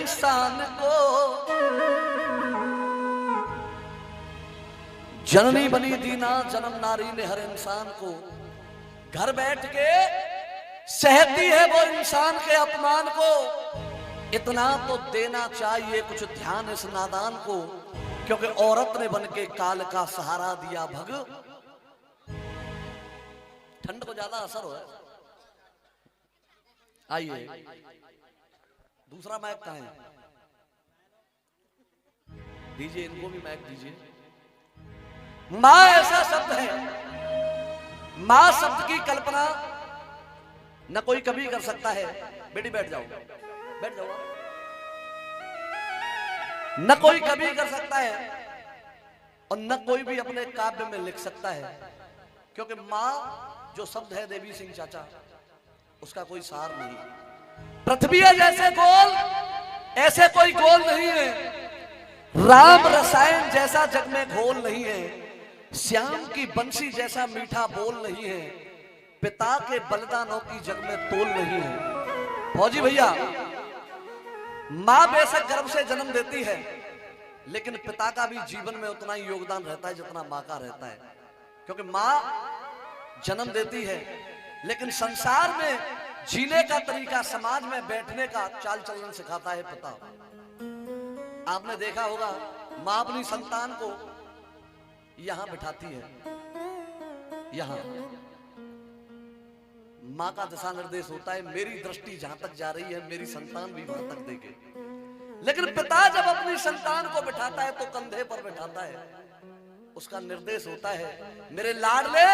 इंसान को। जननी बनी दीना जन्म नारी ने हर इंसान को। घर बैठ के सहती है वो इंसान के अपमान को। इतना तो देना चाहिए कुछ ध्यान इस नादान को, क्योंकि औरत ने बनके काल का सहारा दिया भग। ठंड को ज्यादा असर हो। आइए दूसरा माइक कहाँ है? दीजिए इनको भी माइक दीजिए। मां ऐसा शब्द है, मां शब्द की कल्पना न कोई कभी कर सकता है। बेटी बैठ जाओ, बैठ जाओ। न कोई कभी कर सकता है और न कोई भी अपने काव्य में लिख सकता है, क्योंकि मां जो शब्द है देवी सिंह चाचा, उसका कोई सार नहीं। पृथ्वी है जैसे गोल, ऐसे कोई गोल नहीं है। राम रसायन जैसा जग में घोल नहीं है। श्याम की बंसी जैसा मीठा बोल नहीं है। पिता के बलिदानों की जग में तोल नहीं है। फौजी भैया, मां बेशक गर्भ से जन्म देती है, लेकिन पिता का भी जीवन में उतना ही योगदान रहता है जितना मां का रहता है। क्योंकि मां जन्म देती है, लेकिन संसार में जीने का तरीका, समाज में बैठने का चाल चलन सिखाता है पिता। आपने देखा होगा मां अपनी संतान को यहां बिठाती है, यहां मां का दिशा निर्देश होता है, मेरी दृष्टि जहां तक जा रही है मेरी संतान भी वहां तक देखे। लेकिन पिता जब अपनी संतान को बिठाता है तो कंधे पर बिठाता है, उसका निर्देश होता है मेरे लाडले,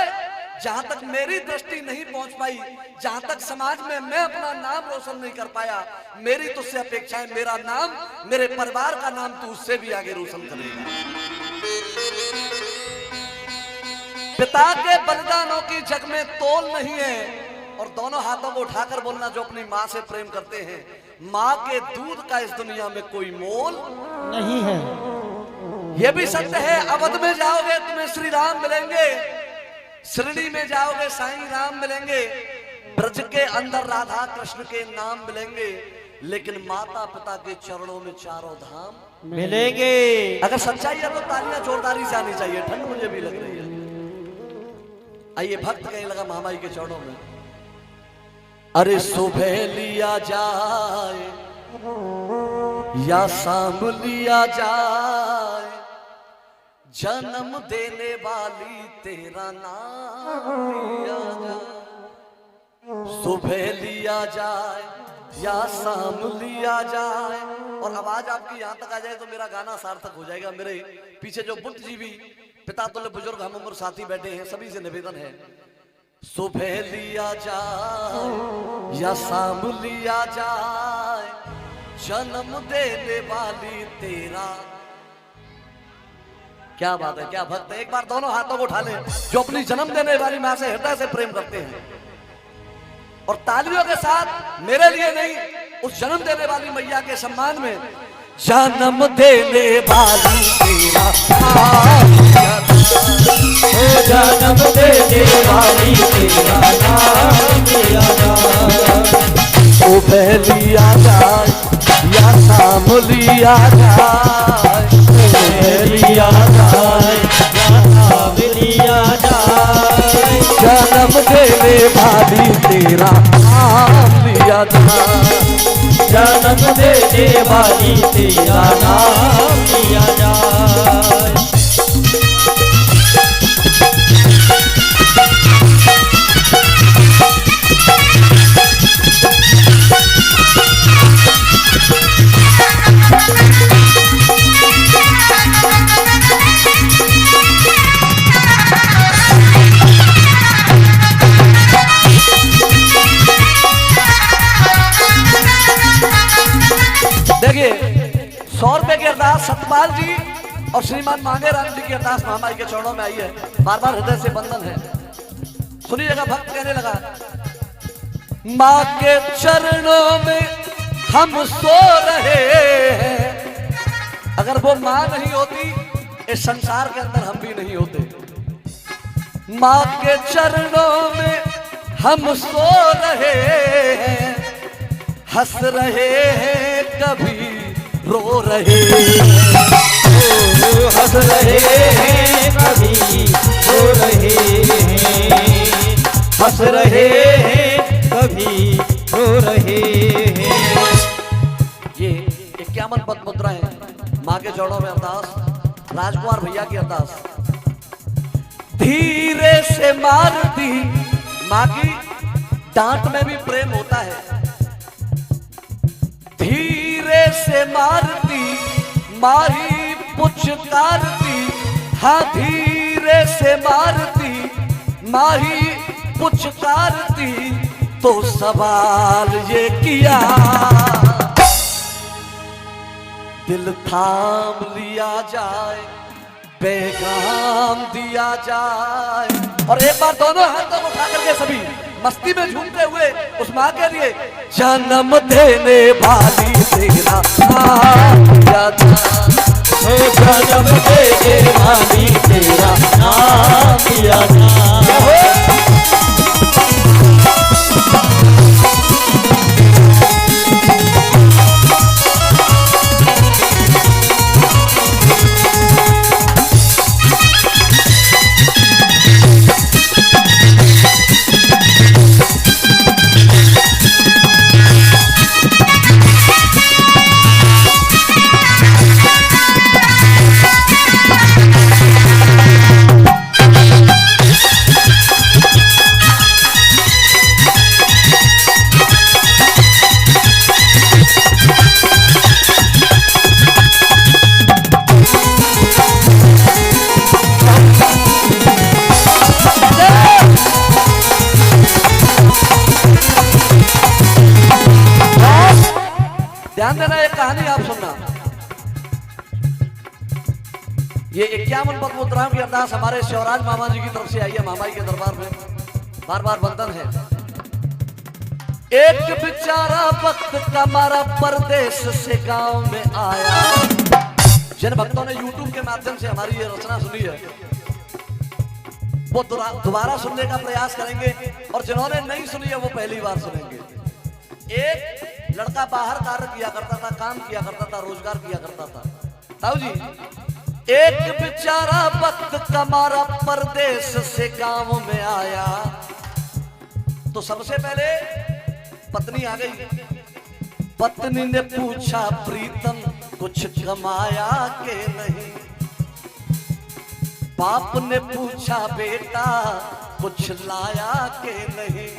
जहां तक मेरी दृष्टि नहीं पहुंच पाई, जहां तक समाज में मैं अपना नाम रोशन नहीं कर पाया, मेरी तुझसे अपेक्षा है मेरा नाम, मेरे परिवार का नाम तू उससे भी आगे रोशन करेगा। पिता के बलिदानों की जग में तोल नहीं है। और दोनों हाथों को उठाकर बोलना जो अपनी माँ से प्रेम करते हैं, माँ के दूध का इस दुनिया में कोई मोल नहीं है। यह भी सत्य है, अवध में जाओगे तुम्हें श्री राम मिलेंगे, शिरडी में जाओगे साईं राम मिलेंगे, ब्रज के अंदर राधा कृष्ण के नाम मिलेंगे, लेकिन माता पिता के चरणों में चारों धाम मिलेंगे। अगर सच्चाई है तो तालियां जोरदारी से आनी चाहिए, ठंड मुझे भी लग रही है। आइए भक्त कहने लगा महामाई के चरणों में, अरे सुबह लिया जाए या शाम लिया जाए, जन्म देने वाली तेरा नाम लिया जाए। सुबह लिया जाए या शाम लिया जाए। और आवाज आपकी यहां तक आ जाए तो मेरा गाना सार्थक हो जाएगा। मेरे पीछे जो बुद्ध जी भी पिता तुल्य बुजुर्ग हम उम्र साथी बैठे हैं, सभी से निवेदन है, सुबह लिया जाए या शाम लिया जाए, जन्म देने वाली तेरा। क्या बात है, क्या भक्त है। एक बार दोनों हाथों को उठा ले जो अपनी जन्म देने वाली मां से हृदय से प्रेम करते हैं, और तालियों के साथ मेरे लिए नहीं, उस जन्म देने वाली मैया के सम्मान में, जन्म देने वाली तेरा जन्म देने वाली तेरा नाम लिया जाए। सुबह लिया जाए या शाम लिया जाए, लिया जाए या शाम लिया जाए, जन्म देने वाली तेरा नाम लिया जाए। जन्म देने वाली तेरा नाम लिया जाए। देखिए 100 रुपए की अरदास सतपाल जी और श्रीमान मांगे राम जी की अरदास महामाई के चरणों में आई है, बार बार हृदय से बंधन है। सुनिएगा, भक्त कहने लगा, माँ के चरणों में हम सो रहे हैं। अगर वो माँ नहीं होती इस संसार के अंदर हम भी नहीं होते। माँ के चरणों में हम सो रहे हैं, हंस रहे हैं कभी रहे, हंस रहे हैं कभी रो रहे हैं, हंस रहे हैं कभी रो रहे हैं। ये 51 पद मुद्राएं माँ के चरणों में अरदास, राजकुमार भैया की अरदास। धीरे से मार दी, माँ की डांट में भी प्रेम होता है। धीरे से मारती माही पुचकारती, हाँ धीरे से मारती माही पुचकारती, तो सवाल ये किया दिल थाम लिया जाए, पैगाम दिया जाए। और एक बार दोनों हाथों को उठा करके सभी मस्ती में झूमते हुए उस माँ के लिए, जन्म देने वाली तेरा नाम दिया जाए, जन्म देने वाली तेरा नाम दिया जाए। ध्यान देना, एक कहानी आप सुनना। ये 51 पद मुद्राओं की अरदास हमारे शिवराज मामा जी की तरफ से आई है। मामा जी के दरबार में बार बार वंदन है। एक बेचारा वक्त का मारा परदेश से गांव में आया। जिन भक्तों ने YouTube के माध्यम से हमारी ये रचना सुनी है वो दोबारा सुनने का प्रयास करेंगे, और जिन्होंने नहीं सुनी है वो पहली बार सुनेंगे। एक लड़का बाहर कार्य किया करता था, काम किया करता था, रोजगार किया करता था। ताऊ जी, एक बेचारा वक्त का मारा परदेश से गांव में आया, तो सबसे पहले पत्नी आ गई। पत्नी ने पूछा प्रीतम कुछ कमाया के नहीं। बाप ने पूछा बेटा कुछ लाया के नहीं।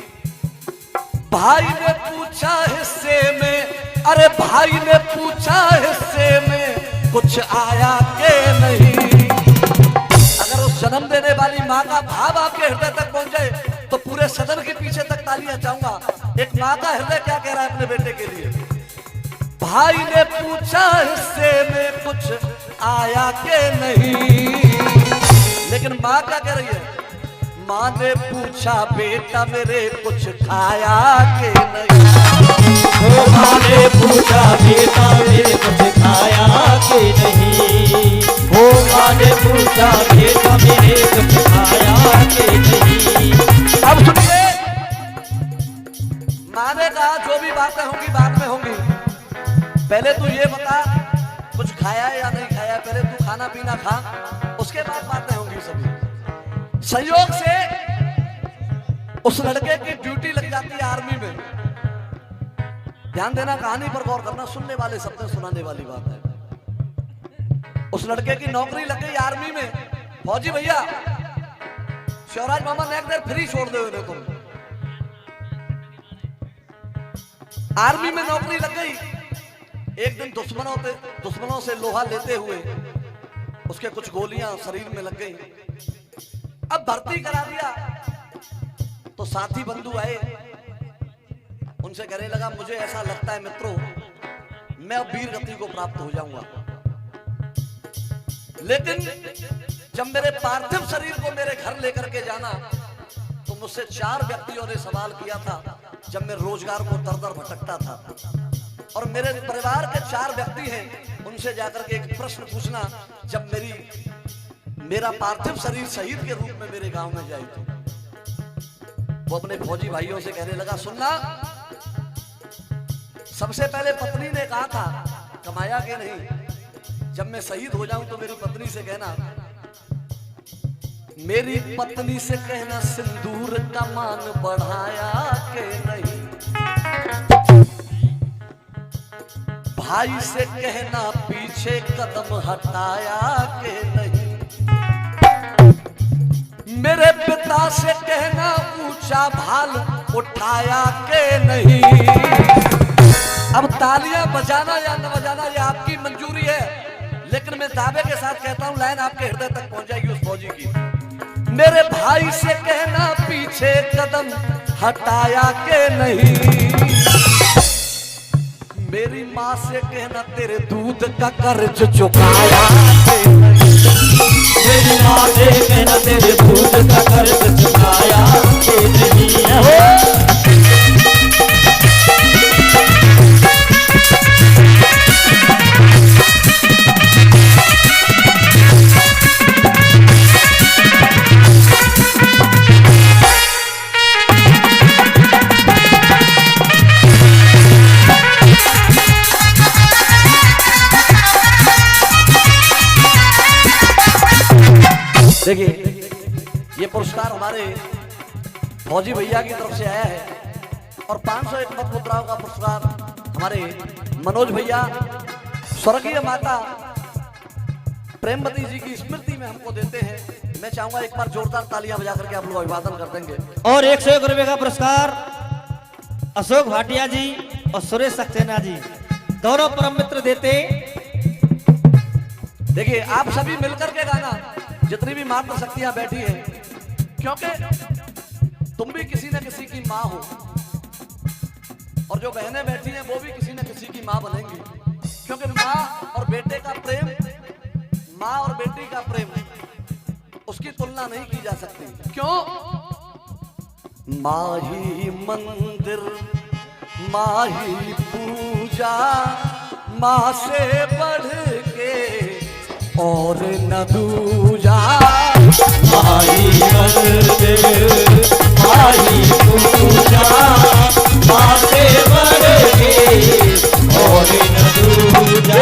भाई ने पूछा हिस्से में, अरे भाई ने पूछा हिस्से में कुछ आया के नहीं। अगर उस जन्म देने वाली माँ का भाव आपके हृदय तक पहुंच जाए तो पूरे सदन के पीछे तक तालियां चाहूंगा। एक माँ का हृदय क्या कह रहा है अपने बेटे के लिए। भाई ने पूछा हिस्से में कुछ आया के नहीं, लेकिन माँ क्या कह रही है? माँ ने पूछा बेटा मेरे कुछ खाया के नहीं। माँ ने पूछा बेटा मेरे कुछ खाया के नहीं। माँ ने पूछा बेटा मेरे कुछ खाया के नहीं। अब सुनिए, माँ ने कहा जो भी बातें होंगी बाद में होंगी, पहले तू ये बता कुछ खाया है या नहीं खाया। पहले तू खाना पीना खा, उसके बाद बातें होंगी सभी। संयोग से उस लड़के की ड्यूटी लग जाती है आर्मी में। ध्यान देना, कहानी पर गौर करना, सुनने वाले सबने सुनाने वाली बात है। उस लड़के की नौकरी लग गई आर्मी में। फौजी भैया, शिवराज मामा ने एक देर फ्री छोड़ दे उन्हें। तुम आर्मी में नौकरी लग गई। एक दिन दुश्मनों से लोहा लेते हुए उसके कुछ गोलियां शरीर में लग गई। अब भर्ती करा दिया तो साथी बंधु आए, उनसे कहने लगा मुझे ऐसा लगता है मित्रों मैं अब वीर गति को प्राप्त हो जाऊंगा, लेकिन जब मेरे पार्थिव शरीर को मेरे घर लेकर के जाना तो मुझसे 4 व्यक्तियों ने सवाल किया था जब मैं रोजगार को दर दर भटकता था, और मेरे परिवार के 4 व्यक्ति हैं, उनसे जाकर के एक प्रश्न पूछना जब मेरा पार्थिव शरीर शहीद के रूप में मेरे गांव में जाएगी। वो अपने फौजी भाइयों से कहने लगा सुनना, सबसे पहले पत्नी ने कहा था कमाया के नहीं, जब मैं शहीद हो जाऊं तो मेरी पत्नी से कहना, मेरी पत्नी से कहना सिंदूर का मान बढ़ाया के नहीं, भाई से कहना पीछे कदम हटाया के नहीं, मेरे पिता से कहना ऊंचा भाल उठाया के नहीं। अब तालियां बजाना या न बजाना ये आपकी मंजूरी है, लेकिन मैं दावे के साथ कहता हूं लाइन आपके हृदय तक पहुंच जाएगी उस फौजी की। मेरे भाई से कहना पीछे कदम हटाया के नहीं, मेरी माँ से कहना तेरे दूध का कर्ज चुकाया के नहीं, मेरी माँ से कहना तेरे दूध का कर्ज चुकाया के नहीं। देखिए ये पुरस्कार हमारे फौजी भैया की तरफ से आया है और 501 पद मुद्राओं का पुरस्कार हमारे मनोज भैया स्वर्गीय माता प्रेमवती जी की स्मृति में हमको देते हैं। मैं चाहूंगा एक बार जोरदार तालियां बजा करके आप लोग अभिवादन कर देंगे। और 101 रुपए का पुरस्कार अशोक भाटिया जी और सुरेश सक्सेना जी दोनों परम मित्र देते। देखिए आप सभी मिलकर के गाना, जितनी भी मातृ शक्तियां बैठी हैं, क्योंकि तुम भी किसी न किसी की माँ हो और जो बहनें बैठी हैं वो भी किसी न किसी की माँ बनेंगी, क्योंकि माँ और बेटे का प्रेम, माँ और बेटी का प्रेम, उसकी तुलना नहीं की जा सकती। क्यों? माँ ही मंदिर, माँ ही पूजा, माँ से बढ़ के और न दूजा, माही मंदिर माही पूजा, माँ से बढ़ के और न दूजा।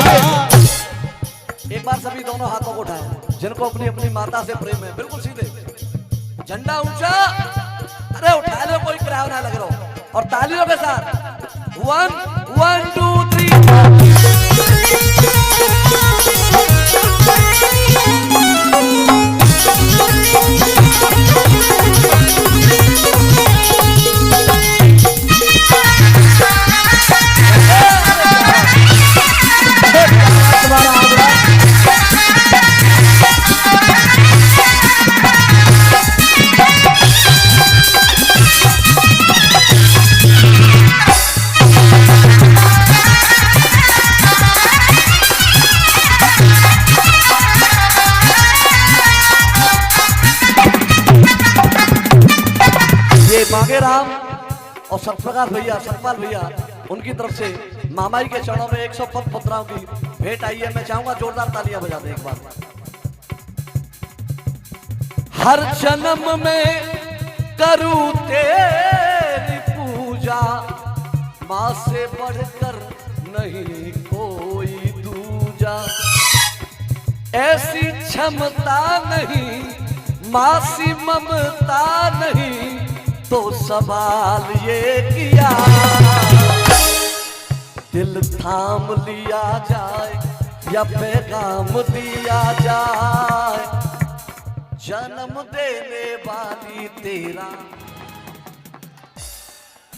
एक बार सभी दोनों हाथों को उठाएं जिनको अपनी अपनी माता से प्रेम है, बिल्कुल सीधे, झंडा ऊंचा, अरे उठा लो, कोई किराया ना लग रहा हो, और तालियों के साथ 1 2 3। मांगेराम और सरप्रकाश भैया, सतपाल भैया, उनकी तरफ से मामाई के चरणों में 100 पद मुद्राओं की भेंट आई है। मैं चाहूंगा जोरदार तालियां बजा दें एक बार। हर जन्म में करूं तेरी पूजा, माँ से बढ़कर नहीं कोई दूजा, ऐसी क्षमता नहीं, माँ सी ममता नहीं, तो सवाल ये किया दिल थाम लिया जाए या पैगाम दिया जाए, जन्म देने वाली तेरा।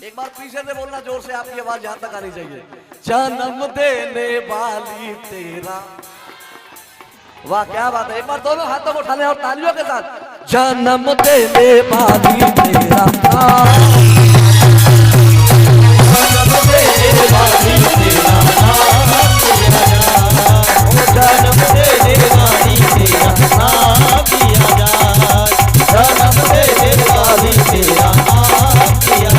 एक बार पीछे से बोलना जोर से, आपकी आवाज यहां तक आनी चाहिए। जन्म देने वाली तेरा। वाह क्या बात है, एक बार दोनों हाथों को उठाने और तालियों के साथ। जन्म देने वाली तेरा, जन्म देने वाली तेरा, जन्म देने वाली तेरा नाम लिया जाए, जन्म देने वाली तेरा नाम लिया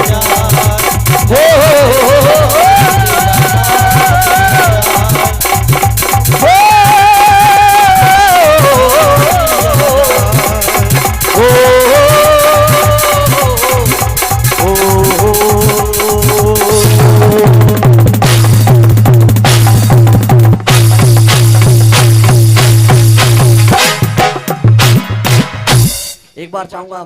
एक बार चाहूंगा